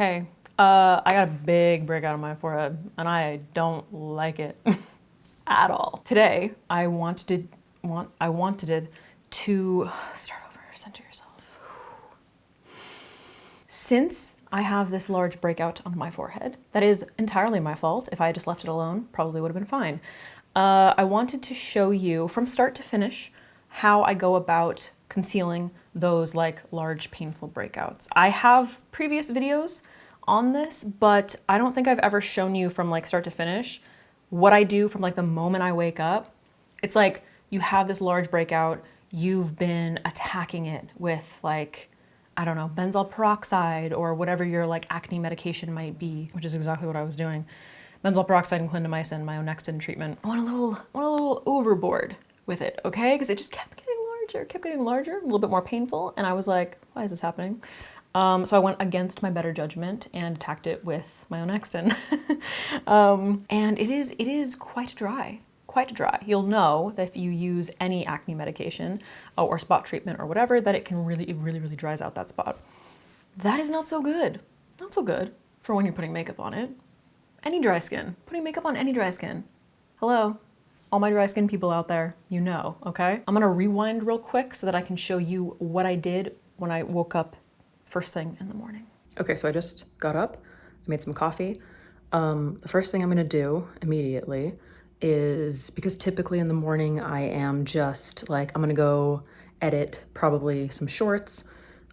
Okay, I got a big breakout on my forehead and I don't like it at all. Today, I wanted it to start over, center yourself. Since I have this large breakout on my forehead, that is entirely my fault. If I had just left it alone, probably would have been fine. I wanted to show you from start to finish how I go about concealing those like large painful breakouts. I have previous videos on this, but I don't think I've ever shown you from like start to finish what I do from like the moment I wake up. It's like you have this large breakout, you've been attacking it with like, I don't know, benzoyl peroxide or whatever your like acne medication might be, which is exactly what I was doing. Benzoyl peroxide and clindamycin, my Onextin treatment. I went a little overboard with it, okay? Because it just kept getting larger, a little bit more painful. And I was like, why is this happening? So I went against my better judgment and attacked it with my Onextin. And it is quite dry. Quite dry. You'll know that if you use any acne medication or spot treatment or whatever, that it really dries out that spot. That is not so good. Not so good for when you're putting makeup on it. Any dry skin. Putting makeup on any dry skin. Hello? All my dry skin people out there, you know, okay? I'm gonna rewind real quick so that I can show you what I did when I woke up first thing in the morning. Okay, so I just got up, I made some coffee. The first thing I'm gonna do immediately is, because typically in the morning I am just like, I'm gonna go edit probably some shorts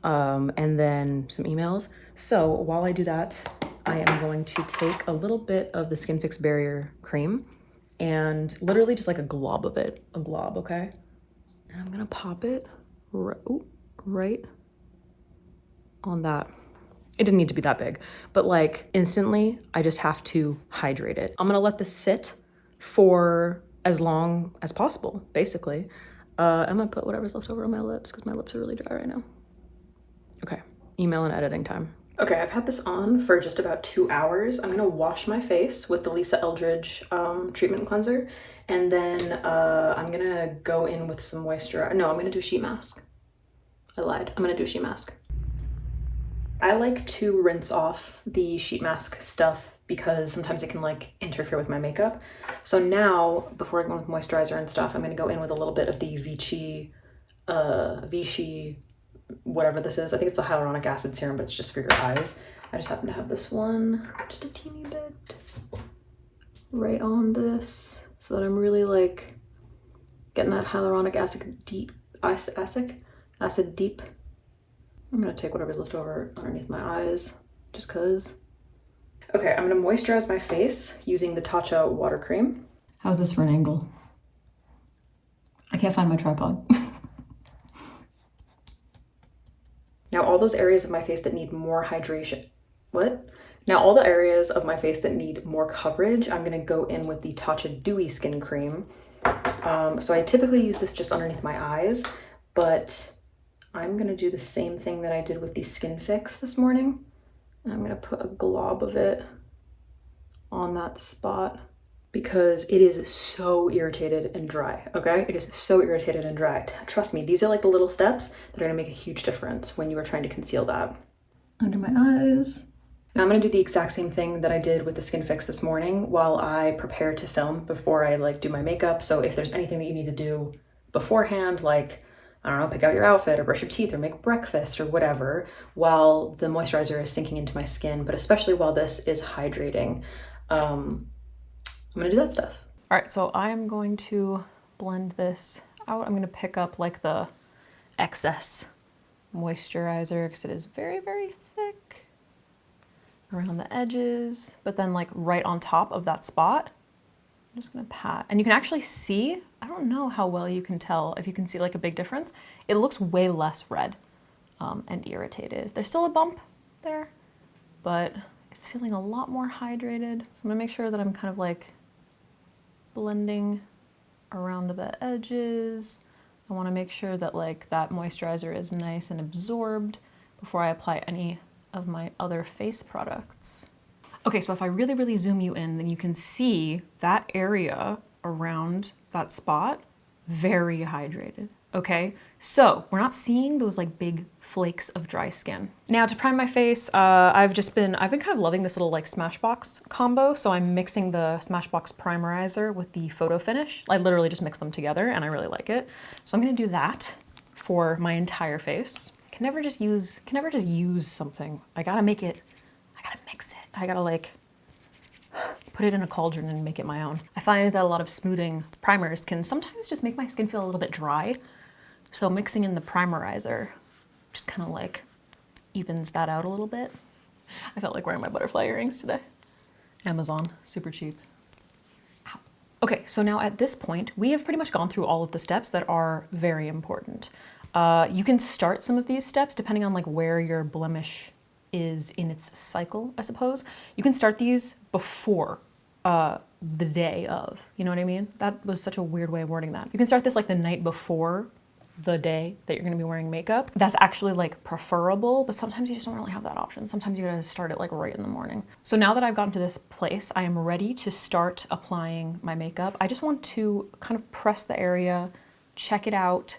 and then some emails. So while I do that, I am going to take a little bit of the Skin Fix Barrier Cream and literally just like a glob of it, okay? And I'm gonna pop it right on that. It didn't need to be that big, but like instantly I just have to hydrate it. I'm gonna let this sit for as long as possible, basically. I'm gonna put whatever's left over on my lips because my lips are really dry right now. Okay, email and editing time. Okay, I've had this on for just about 2 hours. I'm gonna wash my face with the Lisa Eldridge treatment cleanser, and then I'm gonna go in with some moisturizer. No, I'm gonna do a sheet mask. I lied, I'm gonna do a sheet mask. I like to rinse off the sheet mask stuff because sometimes it can like interfere with my makeup. So now, before I go in with moisturizer and stuff, I'm gonna go in with a little bit of the Vichy, whatever this is. I think it's the hyaluronic acid serum, but it's just for your eyes. I just happen to have this one, just a teeny bit right on this, so that I'm really like getting that hyaluronic acid deep. I'm gonna take whatever's left over underneath my eyes, just cause. Okay, I'm gonna moisturize my face using the Tatcha water cream. How's this for an angle? I can't find my tripod. Now all those areas of my face that need more hydration, Now all the areas of my face that need more coverage, I'm gonna go in with the Tatcha Dewy Skin Cream. So I typically use this just underneath my eyes, but I'm gonna do the same thing that I did with the Skin Fix this morning. And I'm gonna put a glob of it on that spot because it is so irritated and dry, okay? It is so irritated and dry. Trust me, these are like the little steps that are gonna make a huge difference when you are trying to conceal that. Under my eyes. Now I'm gonna do the exact same thing that I did with the Skin Fix this morning while I prepare to film before I like do my makeup. So if there's anything that you need to do beforehand, like, I don't know, pick out your outfit or brush your teeth or make breakfast or whatever, while the moisturizer is sinking into my skin, but especially while this is hydrating, I'm gonna do that stuff. All right, so I'm going to blend this out. I'm gonna pick up like the excess moisturizer because it is very thick around the edges, but then like right on top of that spot, I'm just gonna pat. And you can actually see, I don't know how well you can tell, if you can see like a big difference. It looks way less red and irritated. There's still a bump there, but it's feeling a lot more hydrated. So I'm gonna make sure that I'm kind of like blending around the edges. I wanna make sure that like that moisturizer is nice and absorbed before I apply any of my other face products. Okay, so if I really zoom you in, then you can see that area around that spot, very hydrated. Okay, so we're not seeing those like big flakes of dry skin. Now to prime my face, I've been kind of loving this little like Smashbox combo. So I'm mixing the Smashbox primerizer with the Photo Finish. I literally just mix them together and I really like it. So I'm gonna do that for my entire face. Can never just use something. I gotta mix it. I gotta like put it in a cauldron and make it my own. I find that a lot of smoothing primers can sometimes just make my skin feel a little bit dry. So mixing in the primerizer just kind of like evens that out a little bit. I felt like wearing my butterfly earrings today. Amazon, super cheap. Ow. Okay, so now at this point, we have pretty much gone through all of the steps that are very important. You can start some of these steps depending on like where your blemish is in its cycle, I suppose. You can start these before the day of, you know what I mean? That was such a weird way of wording that. You can start this like the night before the day that you're gonna be wearing makeup. That's actually like preferable, but sometimes you just don't really have that option. Sometimes you gotta start it like right in the morning. So now that I've gotten to this place, I am ready to start applying my makeup. I just want to kind of press the area, check it out.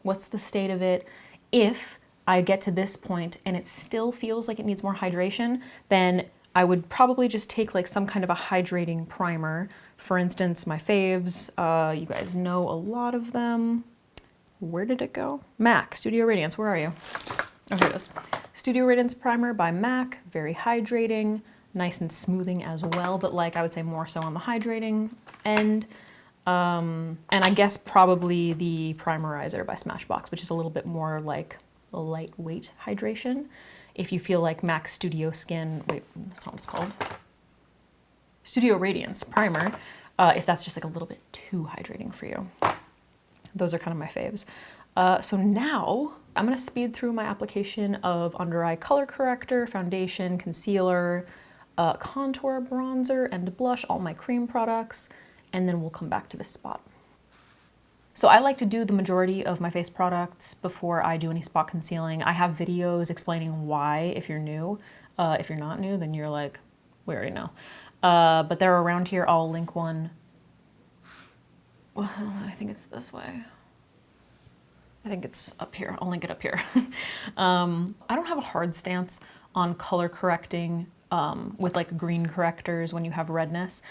What's the state of it? If I get to this point and it still feels like it needs more hydration, then I would probably just take like some kind of a hydrating primer. For instance, my faves, you guys know a lot of them. Where did it go? MAC, Studio Radiance, where are you? Oh, here it is. Studio Radiance Primer by MAC, very hydrating, nice and smoothing as well, but like I would say more so on the hydrating end. And I guess probably the Primerizer by Smashbox, which is a little bit more like a lightweight hydration. If you feel like MAC Studio Skin, wait, that's not what it's called. Studio Radiance Primer, if that's just like a little bit too hydrating for you. Those are kind of my faves. So now I'm gonna speed through my application of under eye color corrector, foundation, concealer, contour, bronzer, and blush, all my cream products, and then we'll come back to this spot. So I like to do the majority of my face products before I do any spot concealing. I have videos explaining why if you're new. If you're not new, then you're like, we already know. But they're around here. I'll link one. Well, I think it's this way. I think it's up here. I'll link it up here. I don't have a hard stance on color correcting with like green correctors when you have redness.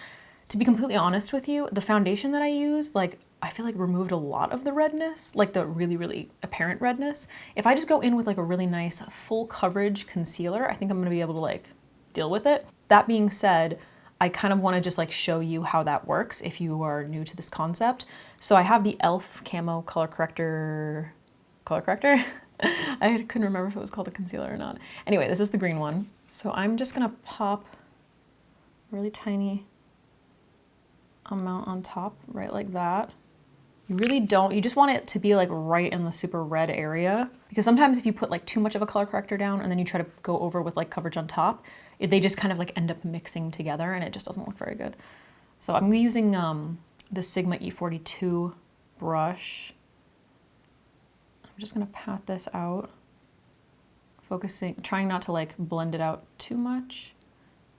To be completely honest with you, the foundation that I use, like I feel like removed a lot of the redness, like the really, really apparent redness. If I just go in with like a really nice full coverage concealer, I think I'm gonna be able to like deal with it. That being said, I kind of want to just like show you how that works if you are new to this concept. So I have the e.l.f. Camo Color Corrector. I couldn't remember if it was called a concealer or not. Anyway, this is the green one. So I'm just gonna pop a really tiny amount on top, right like that. You really don't, you just want it to be like right in the super red area, because sometimes if you put like too much of a color corrector down and then you try to go over with like coverage on top, they just kind of like end up mixing together and it just doesn't look very good. So I'm using the Sigma E42 brush. I'm just gonna pat this out, focusing, trying not to like blend it out too much.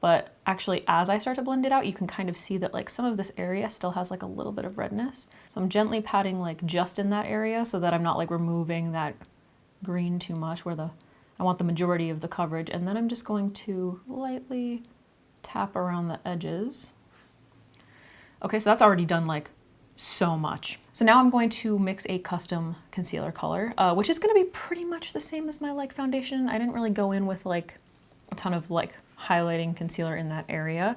But actually, as I start to blend it out, you can kind of see that like some of this area still has like a little bit of redness. So I'm gently patting like just in that area so that I'm not like removing that green too much where I want the majority of the coverage. And then I'm just going to lightly tap around the edges. Okay, so that's already done like so much. So now I'm going to mix a custom concealer color, which is gonna be pretty much the same as my like foundation. I didn't really go in with like a ton of like highlighting concealer in that area.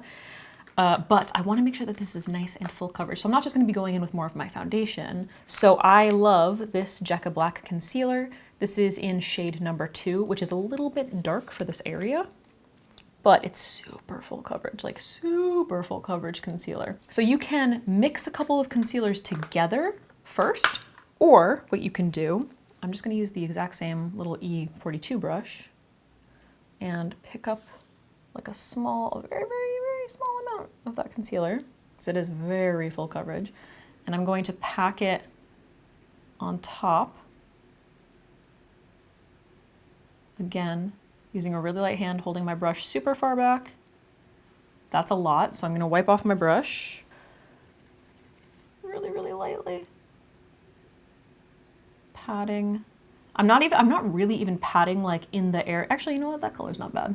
But I want to make sure that this is nice and full coverage. So I'm not just going to be going in with more of my foundation. So I love this Jekka Black concealer. This is in shade number 2, which is a little bit dark for this area, but it's super full coverage, like super full coverage concealer. So you can mix a couple of concealers together first, or what you can do, I'm just going to use the exact same little E42 brush and pick up like a very, very, very small amount of that concealer, because it is very full coverage. And I'm going to pack it on top. Again, using a really light hand, holding my brush super far back. That's a lot, so I'm gonna wipe off my brush really, really lightly. patting. I'm not really even patting like in the air. Actually, you know what? That color's not bad.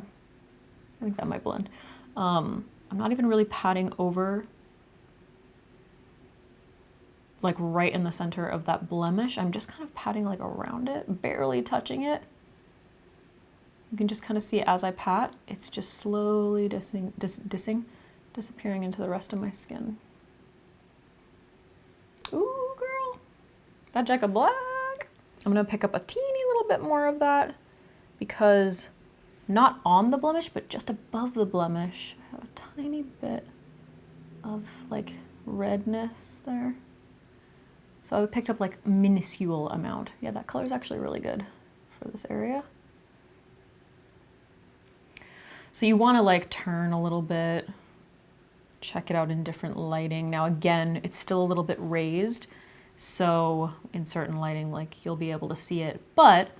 I think that might blend. I'm not even really patting over like right in the center of that blemish. I'm just kind of patting like around it, barely touching it. You can just kind of see as I pat, it's just slowly disappearing into the rest of my skin. Ooh, girl, that Jecca Black. I'm gonna pick up a teeny little bit more of that because not on the blemish, but just above the blemish, I have a tiny bit of like redness there. So I picked up like minuscule amount. Yeah, that color is actually really good for this area. So you want to like turn a little bit, check it out in different lighting. Now again, it's still a little bit raised, so in certain lighting, like you'll be able to see it, but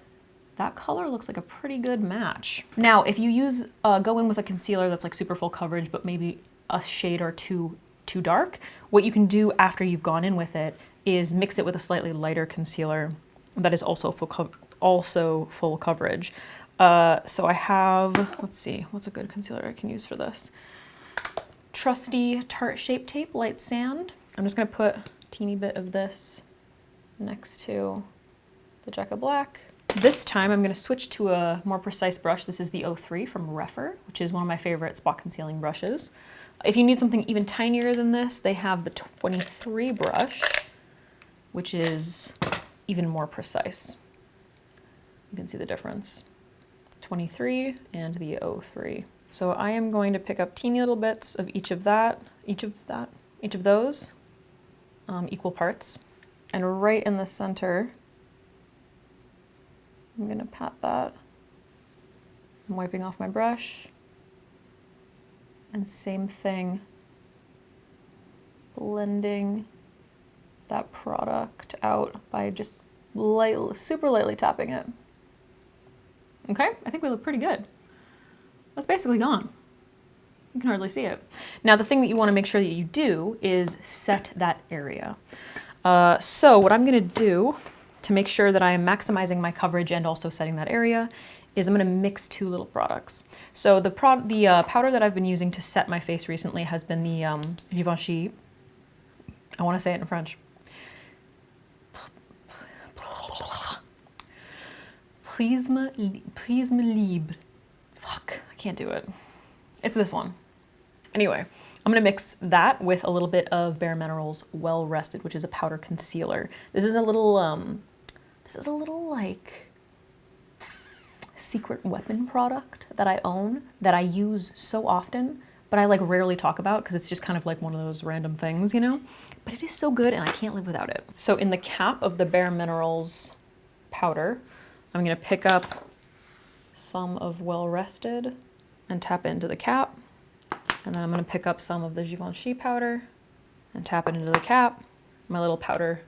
that color looks like a pretty good match. Now, if you use, go in with a concealer that's like super full coverage, but maybe a shade or two too dark, what you can do after you've gone in with it is mix it with a slightly lighter concealer that is also full coverage. So I have, let's see, what's a good concealer I can use for this? Trusty Tarte Shape Tape Light Sand. I'm just gonna put a teeny bit of this next to the Jecca Black. This time I'm gonna switch to a more precise brush. This is the 03 from Rephr, which is one of my favorite spot concealing brushes. If you need something even tinier than this, they have the 23 brush, which is even more precise. You can see the difference. 23 and the 03. So I am going to pick up teeny little bits of each of those, equal parts. And right in the center, I'm gonna pat that. I'm wiping off my brush. And same thing, blending that product out by just super lightly tapping it. Okay, I think we look pretty good. That's basically gone. You can hardly see it. Now, the thing that you want to make sure that you do is set that area. So what I'm going to do to make sure that I am maximizing my coverage and also setting that area is I'm going to mix two little products. So the powder that I've been using to set my face recently has been the Givenchy, I want to say it in French, Prisme Libre. Fuck, I can't do it. It's this one. Anyway, I'm gonna mix that with a little bit of Bare Minerals Well Rested, which is a powder concealer. This is a little like secret weapon product that I own that I use so often, but I like rarely talk about because it's just kind of like one of those random things, you know? But it is so good and I can't live without it. So in the cap of the Bare Minerals powder, I'm gonna pick up some of Well Rested and tap into the cap. And then I'm gonna pick up some of the Givenchy powder and tap it into the cap. My little powder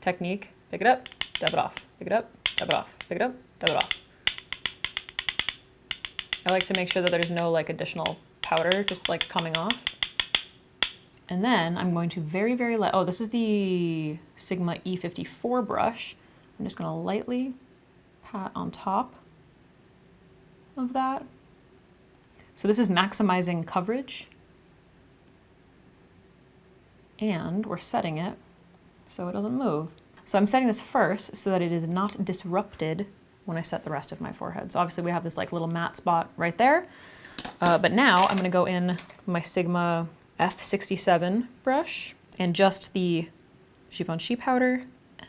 technique. Pick it up, dab it off. Pick it up, dab it off. Pick it up, dab it off. I like to make sure that there's no like additional powder just like coming off. And then I'm going to very light, oh, this is the Sigma E54 brush. I'm just gonna lightly pat on top of that. So this is maximizing coverage. And we're setting it so it doesn't move. So I'm setting this first so that it is not disrupted when I set the rest of my forehead. So obviously we have this like little matte spot right there. But now I'm gonna go in with my Sigma F67 brush and just the Givenchy powder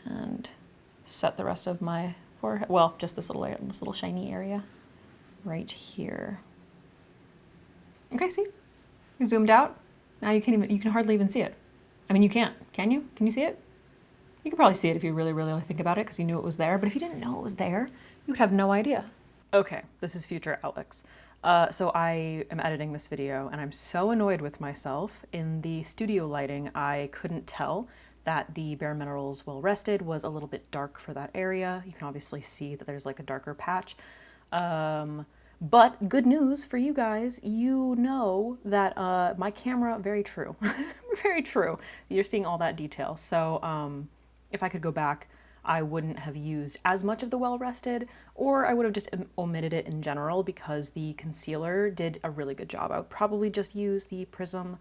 and set the rest of my forehead. Well, just this little shiny area right here. Okay, see? You zoomed out. Now you can hardly even see it. I mean, you can't, can you? Can you see it? You could probably see it if you really think about it because you knew it was there, but if you didn't know it was there, you would have no idea. Okay, this is future Alex. So I am editing this video and I'm so annoyed with myself. In the studio lighting, I couldn't tell that the Bare Minerals Well Rested was a little bit dark for that area. You can obviously see that there's like a darker patch. But good news for you guys, you know that my camera, very true, very true. You're seeing all that detail. So if I could go back, I wouldn't have used as much of the Well Rested, or I would have just omitted it in general because the concealer did a really good job. I would probably just use the Prism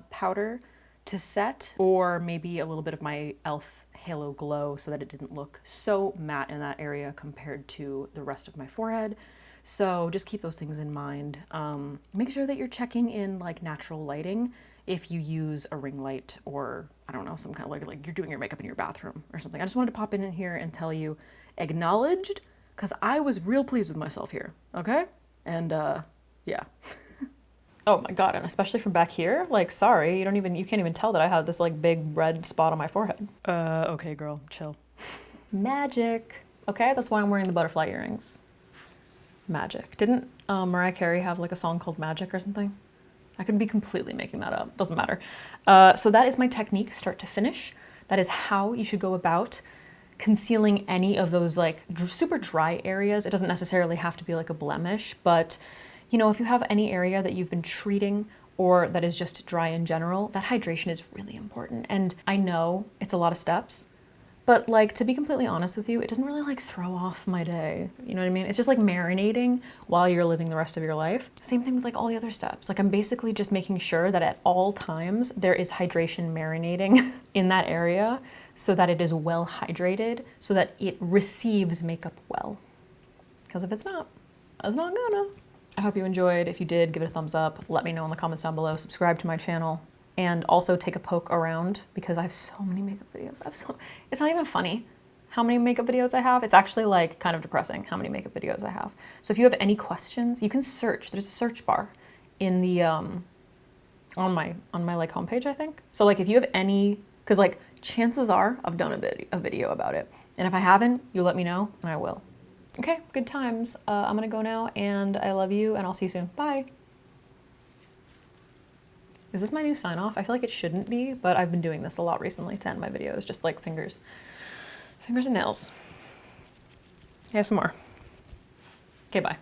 powder to set, or maybe a little bit of my e.l.f. Halo Glow so that it didn't look so matte in that area compared to the rest of my forehead. So just keep those things in mind. Make sure that you're checking in like natural lighting if you use a ring light, or I don't know, some kind of like you're doing your makeup in your bathroom or something. I just wanted to pop in here and tell you, acknowledged, because I was real pleased with myself here, okay? And yeah. Oh my God, and especially from back here, like, sorry, you can't even tell that I have this like big red spot on my forehead. Okay girl, chill. Magic. Okay, that's why I'm wearing the butterfly earrings. Magic. Didn't Mariah Carey have like a song called Magic or something? I could be completely making that up, doesn't matter. So that is my technique, start to finish. That is how you should go about concealing any of those like super dry areas. It doesn't necessarily have to be like a blemish, but you know, if you have any area that you've been treating or that is just dry in general, that hydration is really important. And I know it's a lot of steps, but like, to be completely honest with you, it doesn't really like throw off my day. You know what I mean? It's just like marinating while you're living the rest of your life. Same thing with like all the other steps. Like I'm basically just making sure that at all times there is hydration marinating in that area so that it is well hydrated, so that it receives makeup well. Because if it's not gonna. I hope you enjoyed. If you did, give it a thumbs up. Let me know in the comments down below. Subscribe to my channel. And also take a poke around because I have so many makeup videos. It's not even funny how many makeup videos I have. It's actually like kind of depressing how many makeup videos I have. So if you have any questions, you can search. There's a search bar in the on my like homepage, I think. So like if you have any, because like chances are I've done a video about it. And if I haven't, you let me know and I will. Okay, good times. I'm gonna go now and I love you and I'll see you soon. Bye. Is this my new sign off? I feel like it shouldn't be, but I've been doing this a lot recently to end my videos, just like fingers and nails. ASMR. Okay, bye.